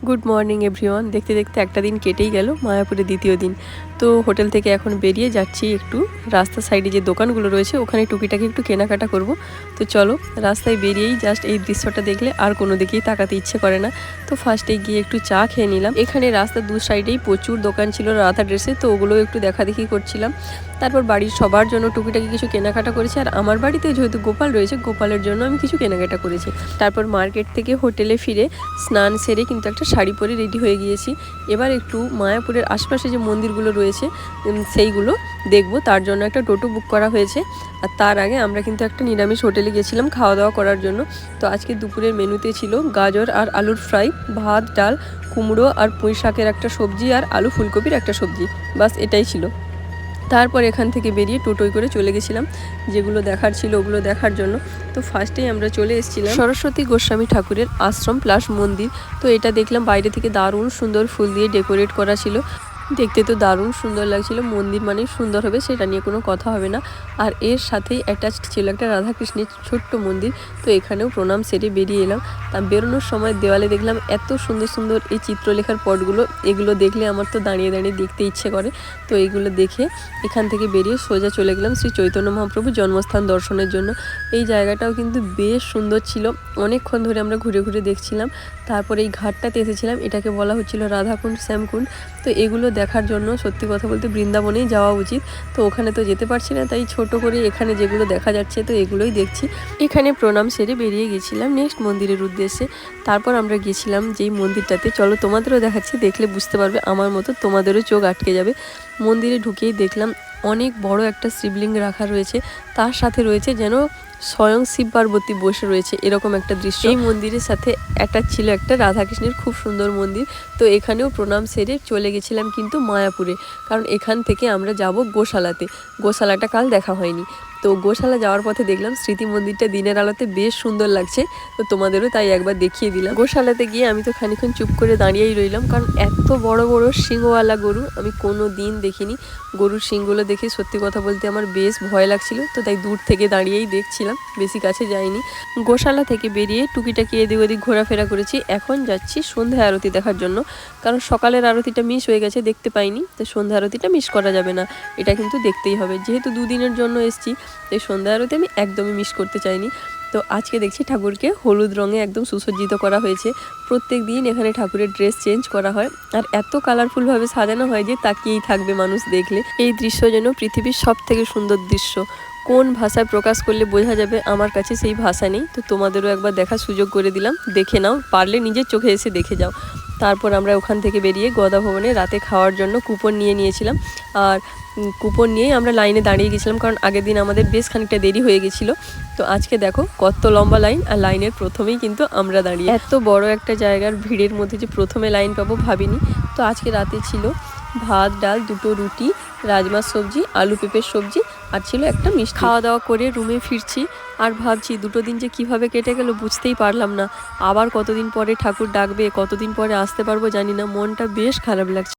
Good morning everyone. দেখতে দেখতে একটা দিন কেটেই গেল, মায়াপুরে দ্বিতীয় দিন। তো হোটেল থেকে এখন বেরিয়ে যাচ্ছি, একটু রাস্তার সাইডে যে দোকানগুলো রয়েছে ওখানে টুকিটাকি একটু কেনাকাটা করব। তো চলো, রাস্তায় বেরিয়েই জাস্ট এই দৃশ্যটা দেখলে আর কোনো দিকেই তাকাতে ইচ্ছে করে না। তো ফার্স্টে গিয়ে একটু চা খেয়ে নিলাম। এখানে রাস্তার দু সাইডেই প্রচুর দোকান ছিল রাধা ড্রেসে, তো ওগুলো একটু দেখাদেখি করছিলাম। তারপর বাড়ির সবার জন্য টুকিটাকি কিছু কেনাকাটা করেছি, আর আমার বাড়িতে যেহেতু গোপাল রয়েছে, গোপালের জন্য আমি কিছু কেনাকাটা করেছি। তারপর মার্কেট থেকে হোটেলে ফিরে স্নান সেরে কিন্তু একটা শাড়ি পরে রেডি হয়ে গিয়েছি। এবার একটু মায়াপুরের আশপাশে যে মন্দিরগুলো রয়েছে সেইগুলো দেখবো, তার জন্য একটা টোটো বুক করা হয়েছে। আর তার আগে আমরা কিন্তু একটা নিরামিষ হোটেলে গেছিলাম খাওয়া দাওয়া করার জন্য। তো আজকে দুপুরের মেনুতে ছিল গাজর আর আলুর ফ্রাই, ভাত, ডাল, কুমড়ো আর পুঁই শাকের একটা সবজি, আর আলু ফুলকপির একটা সবজি। বাস এটাই ছিল। তারপর এখান থেকে বেরিয়ে টোটোয় করে চলে গেছিলাম যেগুলো দেখার ছিল ওগুলো দেখার জন্য। তো ফার্স্টেই আমরা চলে এসেছিলাম সরস্বতী গোস্বামী ঠাকুরের আশ্রম প্লাস মন্দির। তো এটা দেখলাম বাইরে থেকে দারুণ সুন্দর ফুল দিয়ে ডেকোরেট করা ছিল, দেখতে তো দারুণ সুন্দর লাগছিল। মন্দির মানে সুন্দর হবে সেটা নিয়ে কোনো কথা হবে না। আর এর সাথেই অ্যাটাচড ছিল একটা রাধাকৃষ্ণের ছোট্ট মন্দির। তো এখানেও প্রণাম সেরে বেরিয়ে এলাম। তা বেরোনোর সময় দেওয়ালে দেখলাম এত সুন্দর সুন্দর এই চিত্রলেখার পটগুলো, এগুলো দেখলে আমার তো দাঁড়িয়ে দাঁড়িয়ে দেখতে ইচ্ছে করে। তো এইগুলো দেখে এখান থেকে বেরিয়ে সোজা চলে গেলাম শ্রী চৈতন্য মহাপ্রভু জন্মস্থান দর্শনের জন্য। এই জায়গাটাও কিন্তু বেশ সুন্দর ছিল, অনেকক্ষণ ধরে আমরা ঘুরে ঘুরে দেখছিলাম। তারপরে এই ঘাটটাতে এসেছিলাম, এটাকে বলা হচ্ছিল রাধাকুণ্ড শ্যামকুণ্ড। তো এগুলো দেখার জন্য সত্যি কথা বলতে বৃন্দাবনেই যাওয়া উচিত। তো ওখানে তো যেতে পারছি না, তাই ছোট করে এখানে যেগুলো দেখা যাচ্ছে তো এগুলোই দেখছি। এখানে প্রণাম সেরে বেরিয়ে গেছিলাম নেক্সট মন্দিরের উদ্দেশ্যে। তারপর আমরা গেছিলাম যেই মন্দিরটাতে, চলো তোমাদেরও দেখাচ্ছি, দেখলে বুঝতে পারবে আমার মতো তোমাদেরও চোখ আটকে যাবে। মন্দিরে ঢুকেই দেখলাম অনেক বড় একটা শিবলিঙ্গ রাখা রয়েছে, তার সাথে রয়েছে যেন স্বয়ং শিব পার্বতী বসে রয়েছে, এরকম একটা দৃশ্য। এই মন্দিরের সাথে একটা ছিল একটা রাধাকৃষ্ণের খুব সুন্দর মন্দির। তো এখানেও প্রণাম সেরে চলে গেছিলাম কিন্তু মায়াপুরে, কারণ এখান থেকে আমরা যাব গোশালাতে। গোশালাটা কাল দেখা হয়নি। তো গোশালা যাওয়ার পথে দেখলাম স্মৃতি মন্দিরটা দিনের আলোতে বেশ সুন্দর লাগছে, তো তোমাদেরও তাই একবার দেখিয়ে দিলাম। গোশালাতে গিয়ে আমি তো খানিক্ষণ চুপ করে দাঁড়িয়েই রইলাম, কারণ এত বড় বড় সিংওয়ালা গরু আমি কোনো দিন দেখিনি। গরুর শিংগুলো দেখে সত্যি কথা বলতে আমার বেশ ভয় লাগছিল, তো তাই দূর থেকে দাঁড়িয়েই দেখছিলাম, বেশি কাছে যাইনি। গোশালা থেকে বেরিয়ে টুকিটাকি এদিক ওদিক ঘোরাফেরা করেছি। এখন যাচ্ছি সন্ধ্যা আরতি দেখার জন্য, কারণ সকালের আরতিটা মিস হয়ে গেছে, দেখতে পাইনি। তো সন্ধ্যা আরতিটা মিস করা যাবে না, এটা কিন্তু দেখতেই হবে, যেহেতু দুদিনের জন্য এসেছি। এই সন্ধ্যা আরতি আমি একদমই মিস করতে চাইনি। তো আজকে দেখছি ঠাকুরকে হলুদ রঙে একদম সুসজ্জিত করা হয়েছে। প্রত্যেক দিন এখানে ঠাকুরের ড্রেস চেঞ্জ করা হয়, আর এত কালারফুলভাবে সাজানো হয় যে তাকিয়েই থাকবে মানুষ দেখলে। এই দৃশ্য যেন পৃথিবীর সব থেকে সুন্দর দৃশ্য। কোন ভাষায় প্রকাশ করলে বোঝা যাবে, আমার কাছে সেই ভাষা নেই। তো তোমাদেরও একবার দেখার সুযোগ করে দিলাম, দেখে নাও, পারলে নিজের চোখে এসে দেখে যাও। তারপর আমরা ওখান থেকে বেরিয়ে গদা ভবনে রাতে খাওয়ার জন্য কুপন নিয়ে নিয়েছিলাম। আর কুপন নিয়েই আমরা লাইনে দাঁড়িয়ে গেছিলাম, কারণ আগের দিন আমাদের বেশ খানিকটা দেরি হয়ে গেছিলো। তো আজকে দেখো কত লম্বা লাইন, আর লাইনের প্রথমেই কিন্তু আমরা দাঁড়িয়ে। এত বড় একটা জায়গার ভিড়ের মধ্যে যে প্রথমে লাইন পাবো ভাবিনি। তো আজকে রাতে ছিল ভাত, ডাল, দুটো রুটি, রাজমার সবজি, আলু পেঁপের সবজি, আর ছিল একটা মিষ্টি। খাওয়া দাওয়া করে রুমে ফিরছি, আর ভাবছি দুটো দিন যে কিভাবে কেটে গেল বুঝতেই পারলাম না। আবার কতদিন পরে ঠাকুর ডাকবে, কতদিন পরে আসতে পারবো জানি না, মনটা বেশ খারাপ লাগছে।